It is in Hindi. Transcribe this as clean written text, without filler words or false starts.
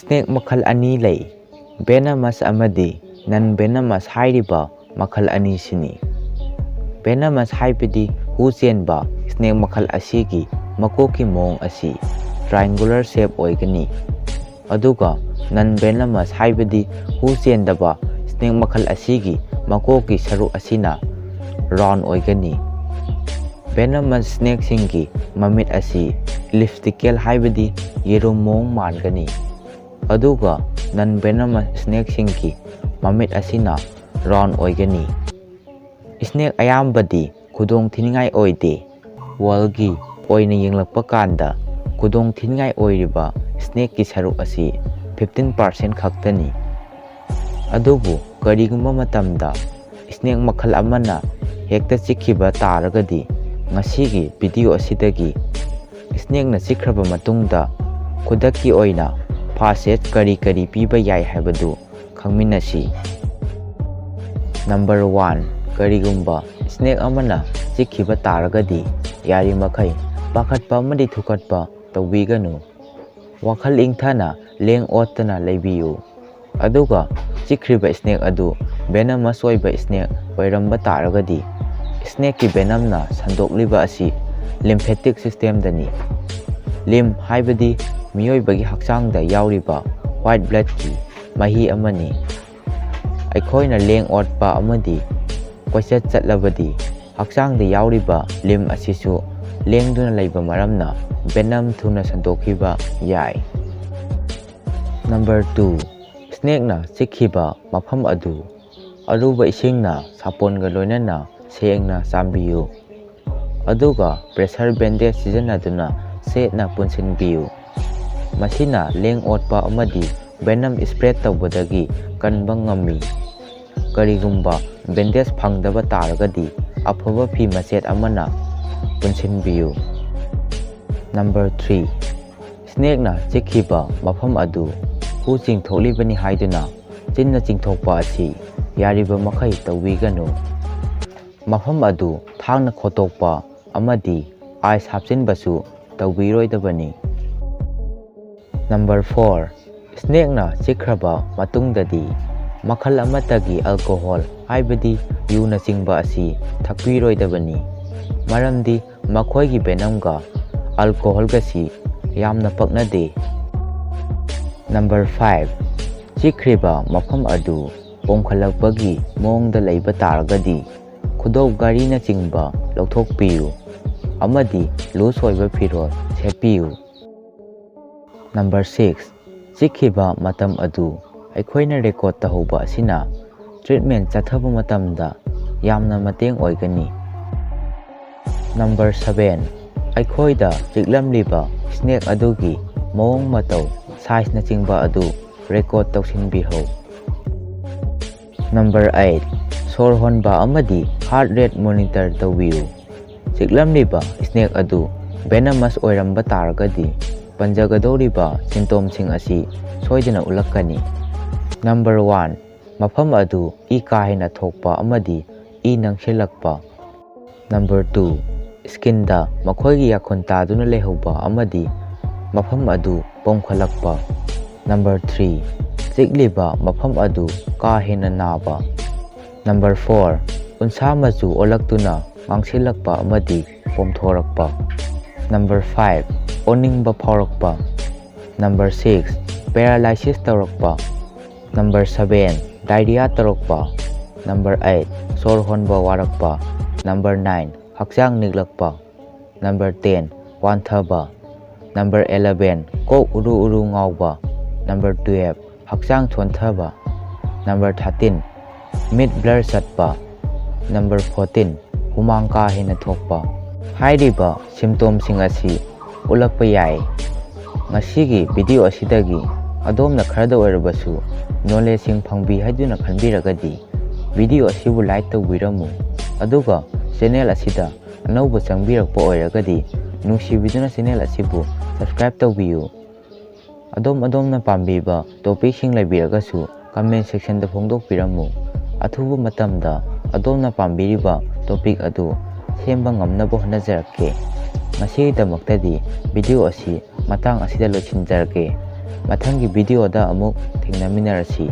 स्नेक मखल अनि लई वेनमस अमदी नन वेनमस हाइरिबा मखल अनि सिनी वेनमस हाइबदी हु चेनबा स्नेक मखल असीगी मकोकी मोंग असी ट्रायंगुलर शेप ओइगनी अदुगा नन वेनमस हाइबदी हु चेनदबा स्नेक मखल असीगी मकोकी सरु असीना राउंड ओइगनी वेनमस स्नेक सिंगी ममित असी इलिप्टिकल हाइबदी येरुम मोंग मानगनी अदुगा नन वेनमस स्नेक सिंगी ममित असीना राउंड ओइगनी स्नेक अयाम्बदी खुदोंग थिनिंगाई ओइदे वर्ल्डगी ओइना येंगलकपा कांदा खुदोंग थिनिंगाई ओइरिबा स्नेक की सरुक असी 15% खक्तनी अदुबु करिगुम्बा मतमदा स्नेक मखल अमना हेक्ता चिखिबा तारगदी ngasiगी वीडियो असिदगी स्नेक न चिखरबा मतुंगदा खुदकी ओइना फर्स्ट एड करी करी पीबा याय हाइबदु खंगमिनसी नंबर 1 करिगुम्बा स्नेक अमना चिखिबा तारगदी यारी मखै पाखटपा अमदी थुकटपा तौबीगनु वखल इंथना लेंग ओतना लेबियु अदुगा चिखरिबा स्नेक अदु वेनमस ओइबा स्नेक ओइरंबा तारगदी स्नेक की वेनमना संदोकलिबा असी लिम्फेटिक सिस्टम दनी लिम हाइबदी मियोइबगी हक्चांगदा याउरिबा व्हाइट ब्लड की मही अमनी अखोइना लेंग ओटपा अमदी कोइचत चटलबदी हक्चांगदा याउरिबा लिम असिसु लेंगदुना लैबा मरमना वेनम थुना संदोखिबा याय नंबर 2 स्नेकना चिखिबा मफम अदु अरुबा इसिंगना सापोनगा लोइनना सेंगना चांबियु अदुगा प्रेशर बैंडेज सिजनदुना सेटना पुनसिनबियु मसिना लेंग ओटपा अमदी वेनम स्प्रेड तौबदगी कनबा ngami करिगुम्बा बैंडेज फंगदबा तारगदी अफबा फी मसेट अमना पुनसिनबियु नंबर 3 स्नेकना चिखिबा मफम अदु हु चिंगथोलिबनी हाइदुना चिन्ना चिंगथोकपा असि यारिबा मखै तौबीगनु मफम अदु थांगना खोटोकपा अमदी आइस हापचिनबसु तौबीरोइदबनी नंबर 4 स्नेकना चिखरबा मतुंगददी मखल अमतगी अल्कोहल हाइबदी यूना चिंगबा असि थकपीरोइदबनी मरमदी मखोइगी वेनमगा अल्कोहलगसी यामना पकनदे नंबर 5 चिखरिबा मफम अदु पोंखलकपगी मोंगदा लैबा तारगदी खुदौ गारीना चिंगबा लौथोकपियु अमदी लूज होइबा फिरोल सेपियु नंबर 6 चिखिबा मतम अदु अखोइना रेकॉर्ड तहौबा असिना ट्रीटमेंट चथबा मतमदा यामना मतेंग ओइगनी नंबर 7 अखोइदा चिकलमलिबा स्नेक अदुगी मोंग मतौ साइज ना चिंगबा अदु रेकॉर्ड तौसिनबिहौ नंबर 8 सोर होनबा अमदी हार्ट रेट मॉनिटर तौबियु चिकलमलिबा स्नेक अदु वेनमस ओइरंबा तारगदी पंजगदौरिबा सिम्टोम सिंग असी सोइदना उलक्कनी नंबर 1 मफम अदु ई काहेना थोकपा अमदी ई नंगसिलक्पा नंबर 2 स्किनदा मखोइगी याखोन तादुना लेहौबा अमदी मफम अदु पोंखलक्पा नंबर 3 चिकलिबा मफम अदु काहेना नाबा नंबर 4 उनसा मचु ओलक्तुना मांगसिलक्पा अमदी पोमथोरक्पा नंबर 5 ओनिंगबा फावरक्पा नंबर 6 पैरालाइसिस तौरक्पा नंबर 7 डायरिया तौरक्पा नंबर 8 सोर होनबा वारक्पा नंबर 9 हक्चांग निगलक्पा नंबर 10 वांथबा नंबर 11 कोक उरु उरु ngawba नंबर 12 हक्चांग थोनथबा नंबर 13 मिड ब्लर चटपा नंबर 14 हुमांग का हेना थोकपा हाइरिबा सिम्टोम सिंग असी उलक्पा याय ngasiगी वीडियो असिदगी अदोमना खरदा ओइरबसु नॉलेज सिंग फंगबी हाइदुना खनबिरगदी वीडियो असिबु लाइक तौबिरमु अदुगा चैनल असिदा अनौबा चंगबिरकपा ओइरगदी नुसिबिदुना चैनल असिबु सब्सक्राइब तौबियु अदोमना पाम्बीबा टॉपिक सिंग लैबिरगसु कमेंट सेक्शन दा फोंदोकपिरमु अथुबा मतमदा अदोमना पाम्बीरिबा टॉपिक अदु सेंबा ngamnaba honajarakke ngasidamakdadi video asi matang asida loisinjarage ꯃꯊꯪꯒꯤ ꯚꯤꯗꯤꯑꯣꯗ ꯑꯃꯨꯛ ꯊꯦꯡꯅꯃꯤꯟꯅꯔꯁꯤ꯫